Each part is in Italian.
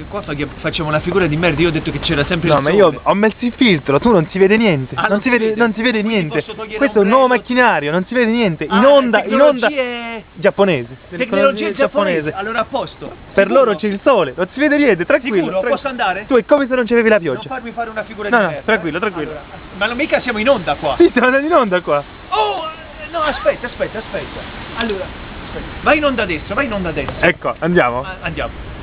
qua facciamo una figura di merda, io ho detto che c'era sempre il No, ma sole. io ho messo il filtro, tu non si vede niente. Ah, non si vede Quindi niente. posso togliere Questo è un nuovo macchinario, non si vede niente. In onda giapponese. Tecnologia giapponese. Allora a posto. Per Sicuro? loro c'è il sole, non si vede niente, tranquillo. Sicuro, posso andare? Tu è come se non c'avevi la Non pioggia. farmi fare una figura No, di no, merda. tranquillo. Allora, ma non mica siamo in onda qua. Sì, stiamo andando in onda qua. Oh, no, aspetta. Allora, aspetta. Vai in onda adesso. Ecco, andiamo. Andiamo.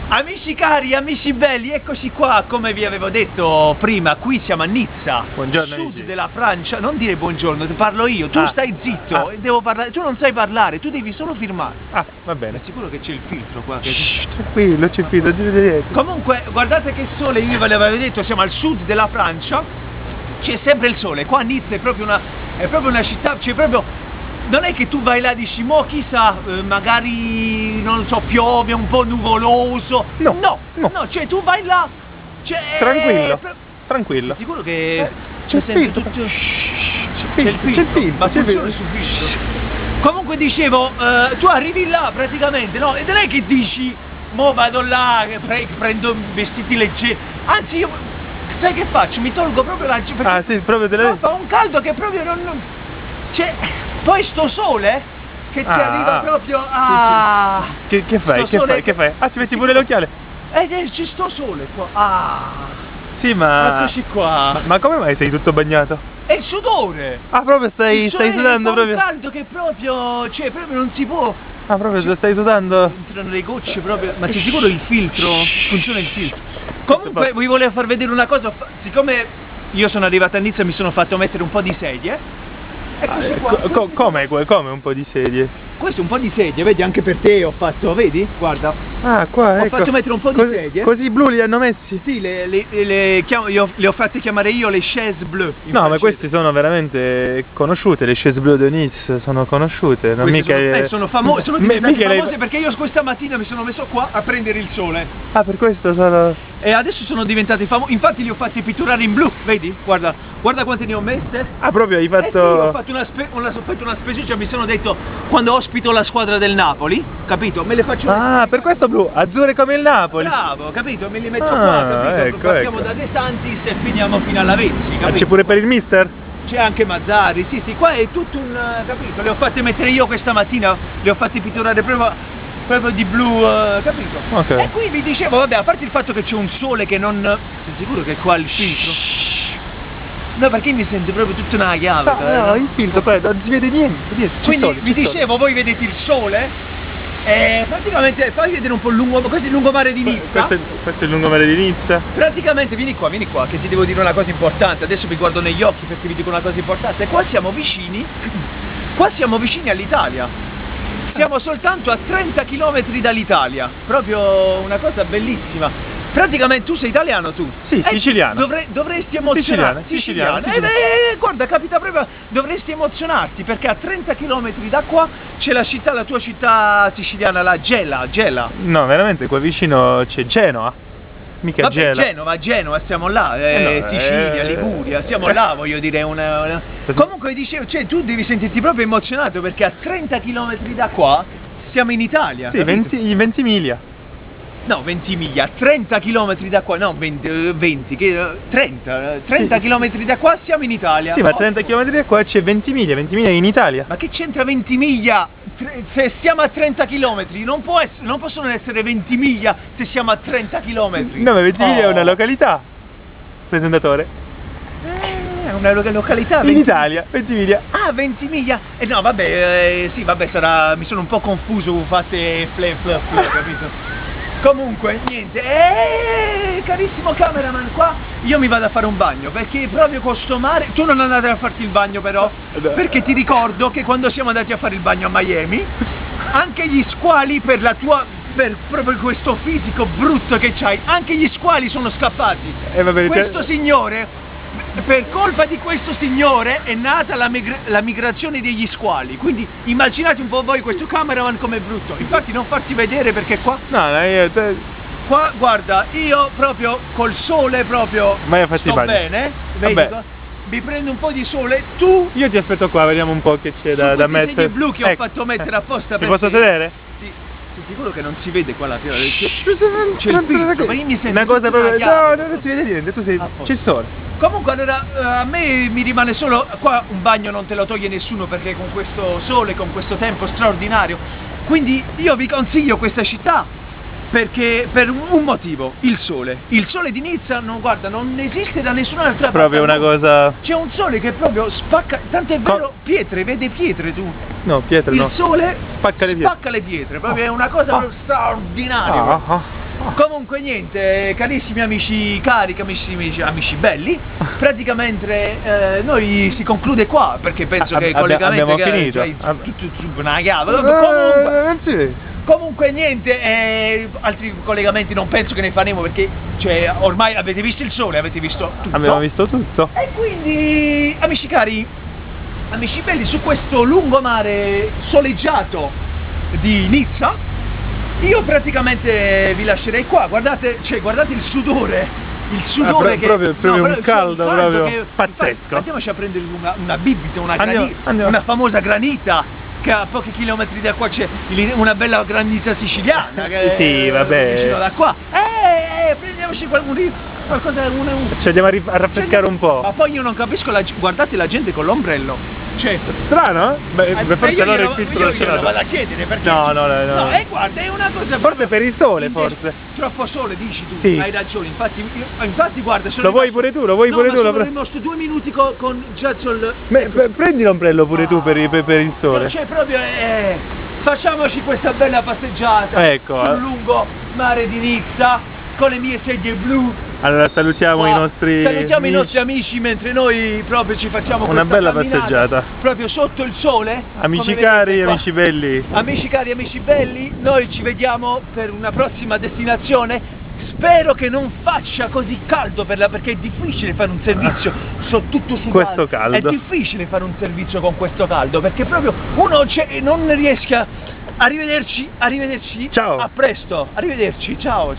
Amici cari, amici belli, eccoci qua, come vi avevo detto prima, qui siamo a Nizza, Buongiorno, sud amici. della Francia. Non dire buongiorno, ti parlo io, tu stai zitto, devo parlare, tu non sai parlare, tu devi solo firmare. Ah, va bene. È sicuro che c'è il filtro qua? Tranquillo, c'è il filtro, non si vede niente. Comunque, guardate che sole, io ve l'avevo detto, siamo al sud della Francia, c'è sempre il sole, qua a Nizza è proprio una città, c'è proprio... Non è che tu vai là e dici, mo chissà, magari, non so, piove, un po' nuvoloso. No, cioè tu vai là, cioè... Tranquillo. Sicuro che c'è sempre il filtro. tutto... C'è il filtro, ma c'è il funziona filtro. sul filtro. Comunque dicevo, tu arrivi là praticamente, no? E non è che dici, mo vado là, prendo vestiti leggeri. Anzi, io, sai che faccio? Mi tolgo proprio la... Ah, sì, proprio te No, fa un caldo che proprio non... Cioè, poi sto sole che ti arriva proprio a... Che fai? Che fai? Ah, ti metti pure l'occhiale? Ci sto sole qua. Sì, ma... Eccoci qua. Ma come mai sei tutto bagnato? È il sudore. Ah, proprio stai sudando È proprio? un caldo che proprio... Cioè, proprio non si può... Ah, proprio stai sudando? Entrano le gocce proprio... Ma sei sicuro il filtro? Funziona il filtro? Comunque, vi volevo far vedere una cosa. Siccome io sono arrivato a Nizza e mi sono fatto mettere un po' di sedie. Come un po' di sedie? Questo è un po' di sedie, vedi, anche per te ho fatto, vedi? Guarda. Ah, qua, Ho ecco. fatto mettere un po' di sedie. Così blu li hanno messi? Sì, le ho fatte chiamare io le chaise bleu. No, francese. ma queste sono veramente conosciute, le chaise bleu de Nice sono conosciute. Non mica... sono diventate famose perché io questa mattina mi sono messo qua a prendere il sole. Ah, per questo sono... E adesso sono diventati famosi, infatti li ho fatti pitturare in blu, vedi? Guarda quante ne ho messe. Ah, proprio hai fatto... Sì, ho fatto una specie, mi sono detto, quando ospito la squadra del Napoli, capito? Me le faccio... Ah, per questo blu, azzurre come il Napoli. Bravo, capito? Me li metto qua, capito? Partiamo da De Santis e finiamo fino alla Vezzi, capito? Ma c'è pure per il mister? C'è anche Mazzari, sì, qua è tutto un... capito? Le ho fatte mettere io questa mattina, le ho fatte pitturare proprio di blu, capito? Okay. E qui vi dicevo, vabbè, a parte il fatto che c'è un sole che non... Sei sicuro che qua il filtro? No, perché mi sento proprio tutta una chiave. No, il filtro, non si vede niente. Quindi vi dicevo, voi vedete il sole, praticamente fai vedere un po' questo è il lungomare di Nizza. Questo è il lungomare di Nizza. Praticamente vieni qua, che ti devo dire una cosa importante. Adesso vi guardo negli occhi perché vi dico una cosa importante. Qua siamo vicini all'Italia. Siamo soltanto a 30 km dall'Italia, proprio una cosa bellissima. Praticamente tu sei italiano tu? Sì, siciliano. Dovresti emozionarti. Siciliano. Guarda, capita proprio, dovresti emozionarti perché a 30 km da qua c'è la tua città siciliana, la Gela. No, veramente qua vicino c'è Genoa. Mica Gela. Genova, siamo là, Sicilia, Liguria, siamo là, voglio dire, Comunque dicevo, cioè tu devi sentirti proprio emozionato perché a 30 km da qua siamo in Italia. Sì, 20 miglia. No, 20 miglia, 30 km da qua, no, 30 km da qua siamo in Italia. Sì, ma 30 km da qua c'è 20 miglia in Italia. Ma che c'entra 20 miglia? Se stiamo a 30 km, non possono essere 20 miglia se siamo a 30 km. No, ma 20 miglia è una località, presentatore. È una località, 20... In Italia, 20 miglia. Ah, 20 miglia? No, vabbè, sì, vabbè, mi sono un po' confuso, fate capito? Comunque, niente, carissimo cameraman, qua io mi vado a fare un bagno, perché proprio con sto mare, tu non andate a farti il bagno però, perché ti ricordo che quando siamo andati a fare il bagno a Miami, anche gli squali per proprio questo fisico brutto che c'hai, anche gli squali sono scappati. Questo signore... Per colpa di questo signore è nata la migrazione degli squali, quindi immaginate un po' voi questo cameraman com'è brutto. Infatti non farti vedere perché qua... Qua guarda, io proprio col sole proprio sto bene, vedi? Mi prendo un po' di sole, tu... Io ti aspetto qua, vediamo un po' che c'è da mettere. Blu che ho fatto mettere apposta per ti posso sedere? Sì. Sei sicuro che non si vede qua la fiora? C'è il filtro, ma io mi sento una cosa proprio... No, non si vede niente, tu sei... posto. c'è il sole. Comunque allora a me mi rimane solo, qua un bagno non te lo toglie nessuno perché con questo sole, con questo tempo straordinario, quindi io vi consiglio questa città perché per un motivo, il sole di Nizza non esiste da nessun'altra parte. Proprio una cosa... C'è un sole che proprio spacca, tant'è vero, pietre, vede pietre tu. No, pietre no. Il sole spacca le pietre. Proprio è una cosa proprio straordinaria. Comunque niente, carissimi amici cari, amici belli, praticamente noi si conclude qua perché penso che i collegamenti abbiamo finito. Una chiave. Comunque niente, altri collegamenti non penso che ne faremo perché ormai avete visto il sole, avete visto tutto. Abbiamo visto tutto. E quindi amici cari, amici belli, su questo lungomare soleggiato di Nizza, io praticamente vi lascerei qua. Guardate il sudore. Il sudore che... proprio un caldo proprio che, pazzesco. Infatti, andiamoci a prendere una bibita, una famosa granita, che a pochi chilometri da qua c'è una bella granita siciliana che sì, vabbè. vicino da qua. Prendiamoci qualcosa, ci andiamo a raffrescare un po'. Ma poi io non capisco, guardate la gente con l'ombrello. Cioè, strano? Beh, forse allora il filtro io lo vado a chiedere perché... No, guarda, è una cosa... Forse per il sole, forse. Troppo sole, dici tu, sì. Hai ragione, infatti guarda... Lo vuoi pure tu, lo vuoi pure tu? Sono rimasto 2 minuti con Jazzol... Prendi l'ombrello pure tu per il sole. Cioè, proprio... facciamoci questa bella passeggiata sul lungo mare di Nizza, con le mie sedie blu. Allora salutiamo i nostri amici mentre noi proprio ci facciamo una bella passeggiata proprio sotto il sole. Amici cari, amici belli. Amici cari, amici belli, noi ci vediamo per una prossima destinazione. Spero che non faccia così caldo perché è difficile fare un servizio tutto su questo caldo. È difficile fare un servizio con questo caldo perché proprio uno non riesce a... Arrivederci, ciao. A presto, arrivederci, ciao.